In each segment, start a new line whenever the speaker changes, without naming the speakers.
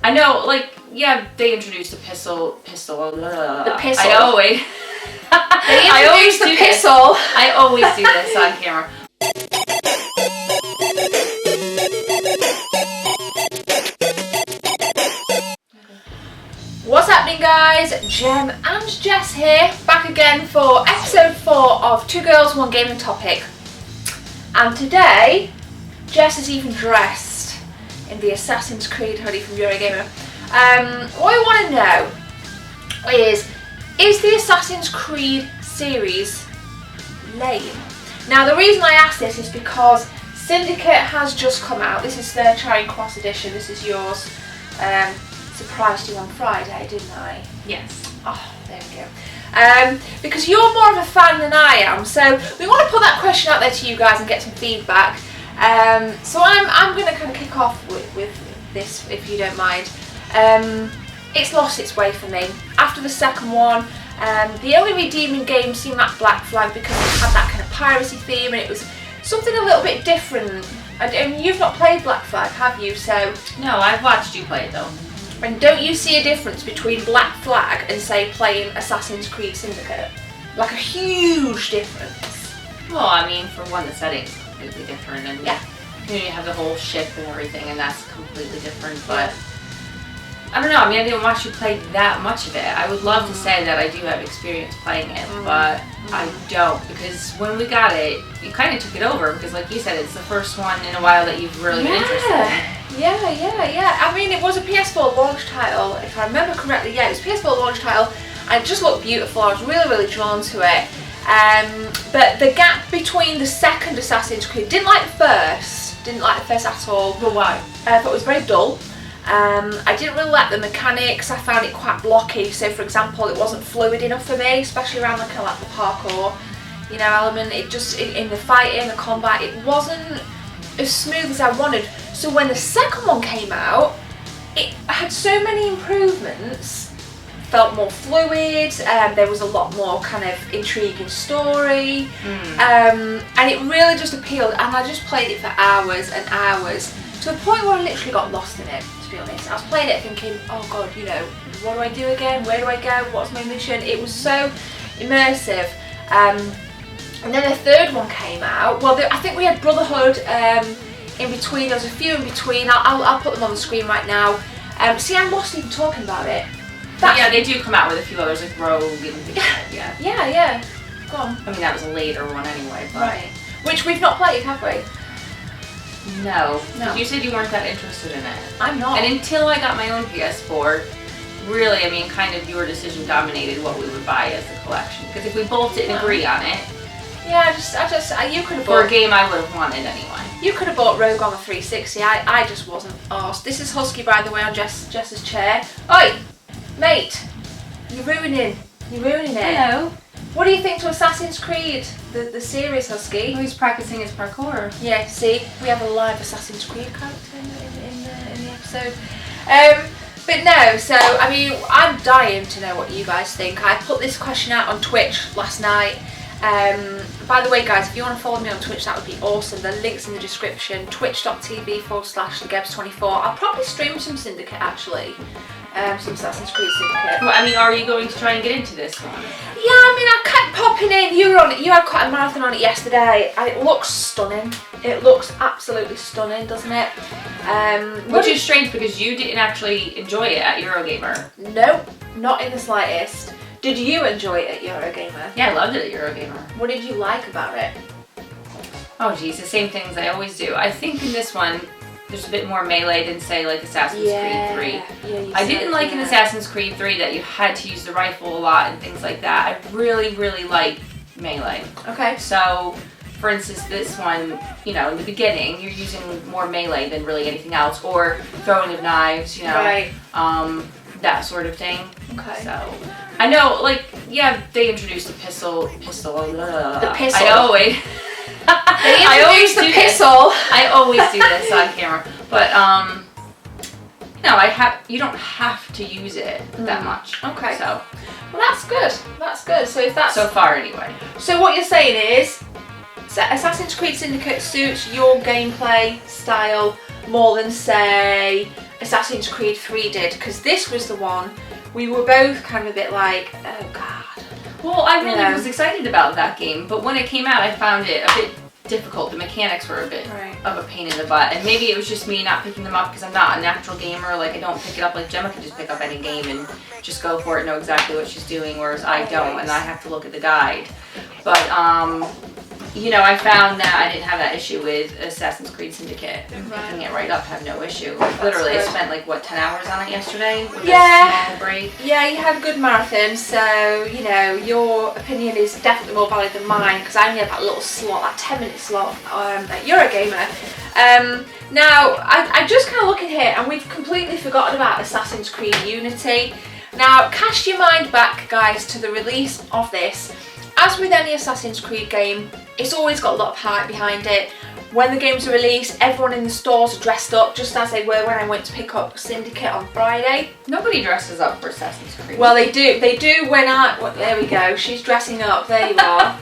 I know, like, yeah, they introduced the pistol.
The pistol.
I always.
They introduced the pistol.
I always do this on camera.
What's happening, guys? Jem and Jess here, back again for episode 4 of Two Girls, One Gaming Topic. And today, Jess is even dressed in the Assassin's Creed hoodie from Eurogamer. What I want to know is the Assassin's Creed series lame? Now, the reason I ask this is because Syndicate has just come out. This is their Charing Cross edition. This is yours. Surprised you on Friday, didn't I?
Yes.
Oh, there we go. Because you're more of a fan than I am, so we want to put that question out there to you guys and get some feedback. So I'm going to kind of kick off with this, if you don't mind. It's lost its way for me. After the second one, the only redeeming game seemed like Black Flag because it had that kind of piracy theme and it was something a little bit different. And you've not played Black Flag, have you? So
no, I've watched you play it though.
And don't you see a difference between Black Flag and, say, playing Assassin's Creed Syndicate? Like a huge difference.
Well, I mean, for one, the setting's completely different, and
yeah,
you know, you have the whole ship and everything, and that's completely different. But I don't know. I mean, I didn't watch you play that much of it. I would love to say that I do have experience playing it, but I don't, because when we got it, you kind of took it over. Because, like you said, it's the first one in a while that you've really been interested in.
Yeah. I mean, it was a PS4 launch title, if I remember correctly. Yeah, it was a PS4 launch title, and it just looked beautiful. I was really drawn to it. But the gap between the second Assassin's Creed, didn't like the first at all.
But why?
I thought it was very dull. I didn't really like the mechanics. I found it quite blocky. So, for example, it wasn't fluid enough for me, especially around the kind of like the parkour, you know, element. It just in the fighting, the combat, it wasn't as smooth as I wanted. So when the second one came out, it had so many improvements, felt more fluid, there was a lot more kind of intriguing story, and it really just appealed, and I just played it for hours and hours, to the point where I literally got lost in it, to be honest. I was playing it thinking, oh god, you know, what do I do again, where do I go, what's my mission? It was so immersive. And then the third one came out. Well, I think we had Brotherhood in between. There was a few in between. I'll put them on the screen right now. See, I'm lost even talking about it.
Yeah, they do come out with a few others, like Rogue and things like that.
Yeah. Go on.
I mean, that was a later one anyway. But
right. Which we've not played, have we?
No. You said you weren't that interested in it.
I'm not.
And until I got my own PS4, really, I mean, kind of your decision dominated what we would buy as the collection. Because if we both didn't agree on it.
Yeah, you could have bought.
For a game I would have wanted anyway.
You could have bought Rogue on the 360. I just wasn't arsed. This is Husky, by the way, on Jess's chair. Oi, mate, you're ruining it.
Hello.
What do you think to Assassin's Creed, the series, Husky?
He's practicing his parkour.
Yeah, see, we have a live Assassin's Creed character in the episode. But no, so, I mean, I'm dying to know what you guys think. I put this question out on Twitch last night. By the way, guys, if you want to follow me on Twitch, that would be awesome. The link's in the description, twitch.tv/thegebs24. I'll probably stream some Syndicate, actually. Some Assassin's Creed Syndicate.
Well, I mean, are you going to try and get into this one?
Yeah, I mean, I kept popping in. You were on it. You had quite a marathon on it yesterday, and it looks stunning. It looks absolutely stunning, doesn't it?
Which is strange because you didn't actually enjoy it at Eurogamer.
Nope, not in the slightest. Did you enjoy it at Eurogamer?
Yeah, I loved it at Eurogamer.
What did you like about it?
Oh geez, the same things I always do. I think in this one, there's a bit more melee than, say, like Assassin's Creed 3.
Yeah,
I didn't like in Assassin's Creed 3 that you had to use the rifle a lot and things like that. I really like melee.
Okay.
So, for instance, this one, you know, in the beginning, you're using more melee than really anything else, or throwing of knives, you know.
Right.
That sort of thing.
Okay.
So, I know, like, yeah, they introduced the pistol.
The pistol.
I always
the pistol.
I always do this on camera, but no, you don't have to use it that much.
Okay.
So,
well, that's good. That's good. So if that's
so far anyway.
So what you're saying is, Assassin's Creed Syndicate suits your gameplay style more than, say, Assassin's Creed 3 did, because this was the one we were both kind of a bit like, oh god.
Well, I really was excited about that game, but when it came out, I found it a bit difficult. The mechanics were a bit of a pain in the butt, and maybe it was just me not picking them up because I'm not a natural gamer. Like, I don't pick it up like Gemma can just pick up any game and just go for it, know exactly what she's doing, whereas I don't, and I have to look at the guide. But you know, I found that I didn't have that issue with Assassin's Creed Syndicate. Picking it right up, had no issue. Literally, I spent like, what, 10 hours on it yesterday? With a small break.
Yeah, you had a good marathon, so, you know, your opinion is definitely more valid than mine, because I only had that little slot, that 10-minute slot at Eurogamer. Now, I just kind of look in here, and we've completely forgotten about Assassin's Creed Unity. Now, cast your mind back, guys, to the release of this. As with any Assassin's Creed game, it's always got a lot of hype behind it. When the games are released, everyone in the stores are dressed up, just as they were when I went to pick up Syndicate on Friday.
Nobody dresses up for Assassin's Creed.
Well, they do. They do when I... Well, there we go. She's dressing up. There you are.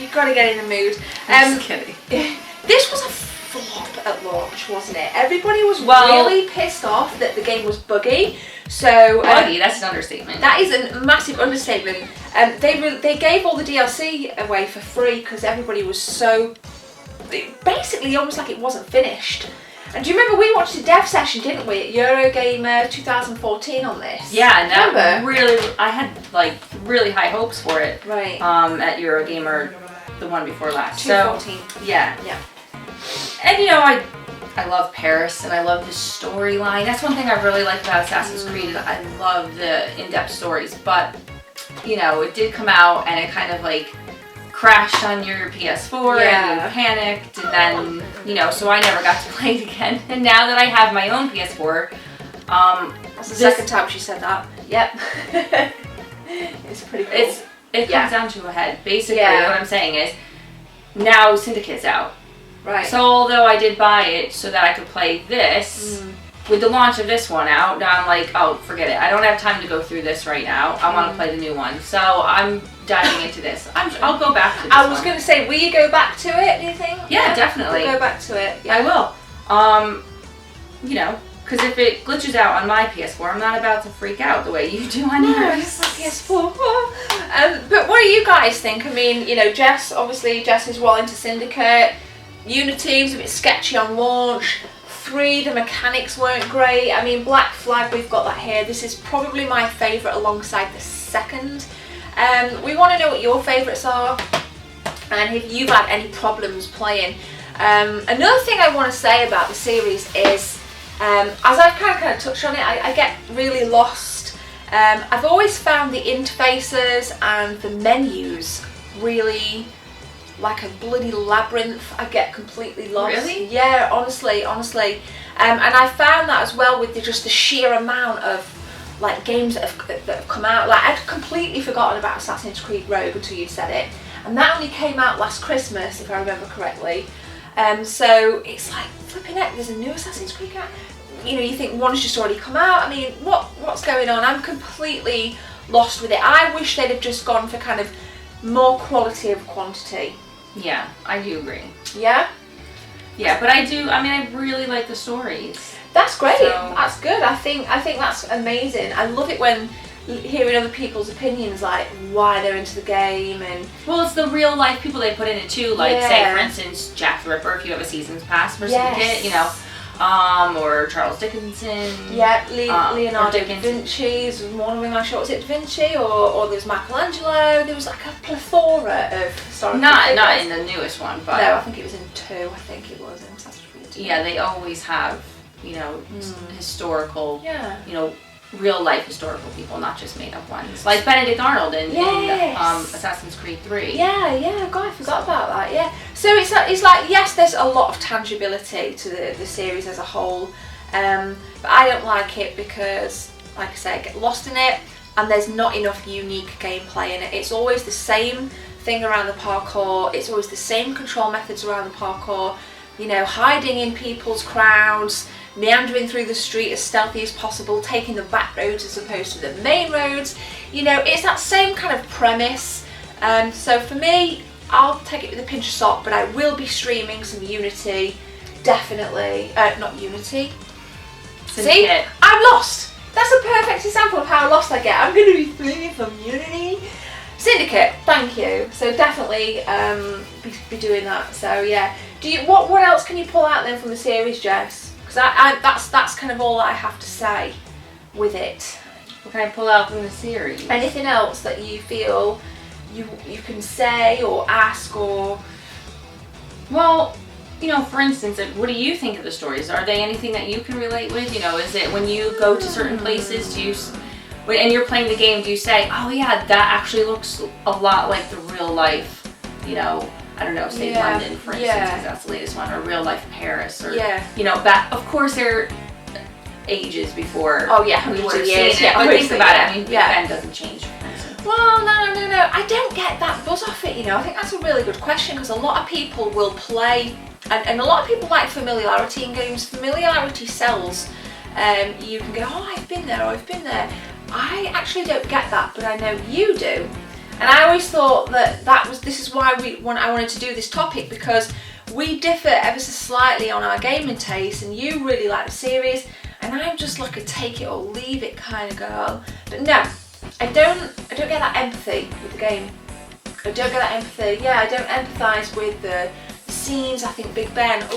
You've got to get in the mood.
I'm just kidding.
This was a flop at launch, wasn't it? Everybody was really pissed off that the game was buggy. So
buggy, that's an understatement.
That is a massive understatement. They gave all the DLC away for free because everybody was so basically almost like it wasn't finished. And do you remember we watched a dev session, didn't we, at Eurogamer 2014 on this?
Yeah, and that really, I had like really high hopes for it.
Right.
At Eurogamer, the one before last.
2014.
So, yeah. And you know, I love Paris and I love the storyline. That's one thing I really like about Assassin's Creed. I love the in-depth stories, but you know, it did come out and it kind of like crashed on your PS4 and you panicked, and then, you know, so I never got to play it again. And now that I have my own PS4,
that's the second time she said that. Yep. It's pretty cool.
It comes down to a head. Basically, what I'm saying is, now Syndicate's out.
Right.
So although I did buy it so that I could play this, with the launch of this one out, now I'm like, oh, forget it. I don't have time to go through this right now. I want to play the new one. So I'm diving into this. I'll go back to this
I was going to say, will you go back to it, do you think?
Yeah, definitely.
We'll go back to it. Yeah.
I will. You know, because if it glitches out on my PS4, I'm not about to freak out the way you do on yours.
PS4. But what do you guys think? I mean, you know, Jess is well into Syndicate. Unity was a bit sketchy on launch. 3, the mechanics weren't great. I mean, Black Flag, we've got that here. This is probably my favourite alongside the second. We want to know what your favourites are and if you've had any problems playing. Another thing I want to say about the series is, as I've kind of touched on it, I get really lost. I've always found the interfaces and the menus really like a bloody labyrinth. I get completely lost.
Really?
Yeah, honestly. And I found that as well with just the sheer amount of like games that have come out. Like, I'd completely forgotten about Assassin's Creed Rogue until you said it, and that only came out last Christmas, if I remember correctly. So it's like, flipping heck, there's a new Assassin's Creed game. You know, you think one's just already come out. I mean, what's going on? I'm completely lost with it. I wish they'd have just gone for kind of more quality over quantity.
Yeah, I do agree.
Yeah?
Yeah, but I really like the stories.
That's great. So, that's good. I think that's amazing. I love it when hearing other people's opinions, like why they're into the game, and
well, it's the real life people they put in it too. Like, say for instance, Jack the Ripper, if you have a season's pass for Syndicate, you know, or Charles Dickinson.
Yeah, Leonardo da Vinci's one of them. I'm sure, was it Da Vinci or there's Michelangelo? There was like a plethora of historical figures. Not
in the newest one, but
no, I think it was in 2. I think it was in Assassin's Creed 2.
Yeah, they always have, you know, historical, you know, real life historical people, not just made up ones. Like Benedict Arnold in Assassin's Creed 3.
Yeah, God, I forgot about that, yeah. So it's like, yes, there's a lot of tangibility to the series as a whole, but I don't like it because, like I say, I get lost in it, and there's not enough unique gameplay in it. It's always the same thing around the parkour, it's always the same control methods around the parkour, you know, hiding in people's crowds, meandering through the street as stealthy as possible, taking the back roads as opposed to the main roads. You know, it's that same kind of premise. So for me, I'll take it with a pinch of salt, but I will be streaming some Unity definitely not Unity.
Syndicate.
See, I'm lost. That's a perfect example of how lost I get. I'm going to be playing from Unity. Syndicate, thank you. So definitely be doing that. So yeah. What else can you pull out then from the series, Jess? Because that's kind of all I have to say with it.
What can I pull out from the series?
Anything else that you feel you can say or ask or?
Well, you know, for instance, what do you think of the stories? Are they anything that you can relate with? You know, is it when you go to certain places, and you're playing the game, do you say, oh yeah, that actually looks a lot like the real life, you know, I don't know, say London, for instance, because that's the latest one, or real life Paris, or, you know, that, of course, there are ages before we would have seen it. But think about it, I mean, Ben doesn't change.
Well, no. I don't get that buzz off it, you know. I think that's a really good question because a lot of people will play, and a lot of people like familiarity in games. Familiarity sells. You can go, oh, I've been there, or I've been there. I actually don't get that, but I know you do. And I always thought this is why I wanted to do this topic, because we differ ever so slightly on our gaming taste, and you really like the series, and I'm just like a take it or leave it kind of girl. But no, I don't get that empathy with the game. I don't get that empathy. Yeah, I don't empathise with the scenes. I think Big Ben,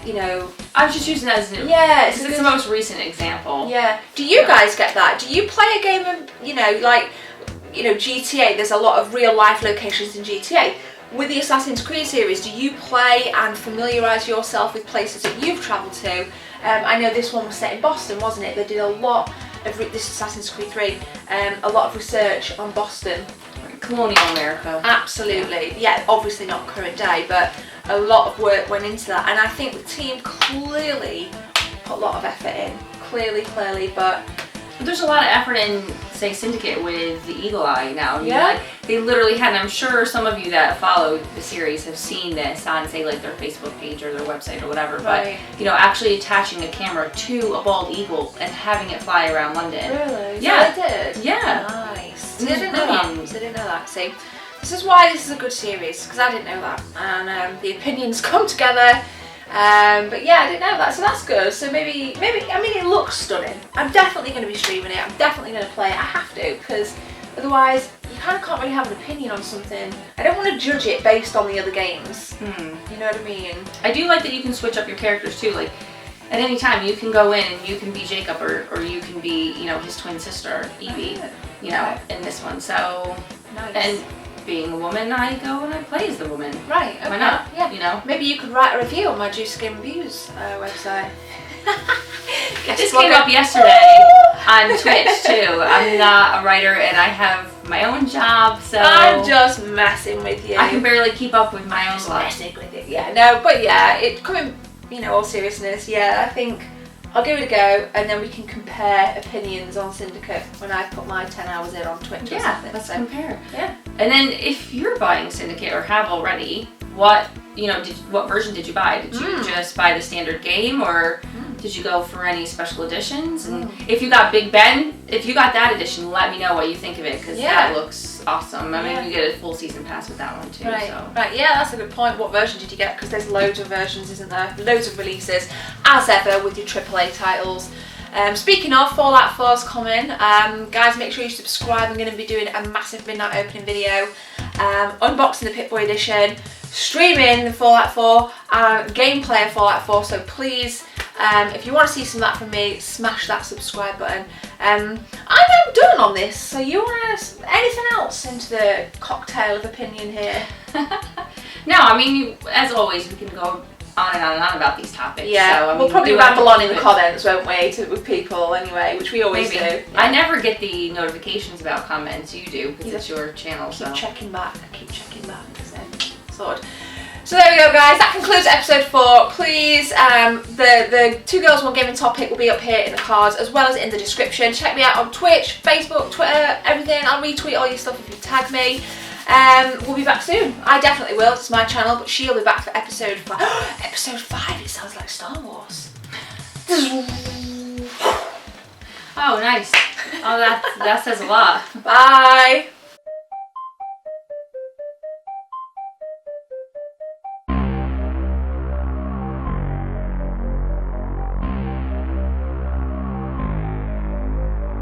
you know.
I was just using that as it's the most recent example.
Yeah. Do you guys get that? Do you play a game of, you know, like, you know, GTA, there's a lot of real life locations in GTA. With the Assassin's Creed series, do you play and familiarise yourself with places that you've travelled to? I know this one was set in Boston, wasn't it? They did a lot of, this Assassin's Creed 3, a lot of research on Boston.
Colonial America.
Absolutely. Yeah, obviously not current day, but a lot of work went into that. And I think the team clearly put a lot of effort in. Clearly, but
there's a lot of effort in, say, Syndicate with the Eagle Eye now. I mean,
yeah.
Like, they literally had, and I'm sure some of you that follow the series have seen this on, say, like their Facebook page or their website or whatever.
Right.
But, you know, actually attaching a camera to a bald eagle and having it fly around London.
Really?
Yeah.
So they did?
Yeah.
Nice. I didn't know that. See, this is why this is a good series, because I didn't know that. And the opinions come together. But yeah, I didn't know that, so that's good. So maybe, I mean, it looks stunning. I'm definitely going to be streaming it. I'm definitely going to play it. I have to, because otherwise you kind of can't really have an opinion on something. I don't want to judge it based on the other games. You know what I mean?
I do like that you can switch up your characters too. Like, at any time you can go in and you can be Jacob, or you can be, you know, his twin sister, Evie, you know, in this one. So,
nice.
And being a woman, I go and I play as the woman.
Right, okay.
Why not?
Yeah.
You know?
Maybe you could write a review on my Juice Game Reviews website.
It just came up yesterday on Twitch too. I'm not a writer and I have my own job, so
I'm just messing with you.
I can barely keep up with my own life.
Messing with it, yeah. No, but yeah, it coming, you know, all seriousness, yeah, I think I'll give it a go, and then we can compare opinions on Syndicate when I put my 10 hours in on Twitch or something.
Let's compare.
Yeah.
And then if you're buying Syndicate or have already, what version did you buy? Did you just buy the standard game, or did you go for any special editions? And if you got Big Ben, if you got that edition, let me know what you think of it, because that looks awesome. I mean, you get a full season pass with that one too.
Right,
so.
right. Yeah, that's a good point. What version did you get? Because there's loads of versions, isn't there? Loads of releases, as ever with your AAA titles. Speaking of, Fallout 4's coming. Guys, make sure you subscribe. I'm going to be doing a massive midnight opening video, unboxing the Pip-Boy edition, streaming the Fallout 4, gameplay of Fallout 4. So please, if you want to see some of that from me, smash that subscribe button. I am done on this. So you want to anything else into the cocktail of opinion here?
No, I mean, as always, we can go on and on and on about these topics.
Yeah,
so, I mean,
we'll probably ramble on in the comments, won't we, with people anyway, which we always do. Yeah.
I never get the notifications about comments. You do, because it's your channel.
Keep checking back. So there we go, guys. That concludes episode 4. Please, the 2 Girls 1 Gaming topic will be up here in the cards as well as in the description. Check me out on Twitch, Facebook, Twitter, everything. I'll retweet all your stuff if you tag me. We'll be back soon. I definitely will. It's my channel, but she'll be back for episode 5. Episode 5. It sounds like Star Wars.
Oh, nice. Oh, that says a lot.
Bye.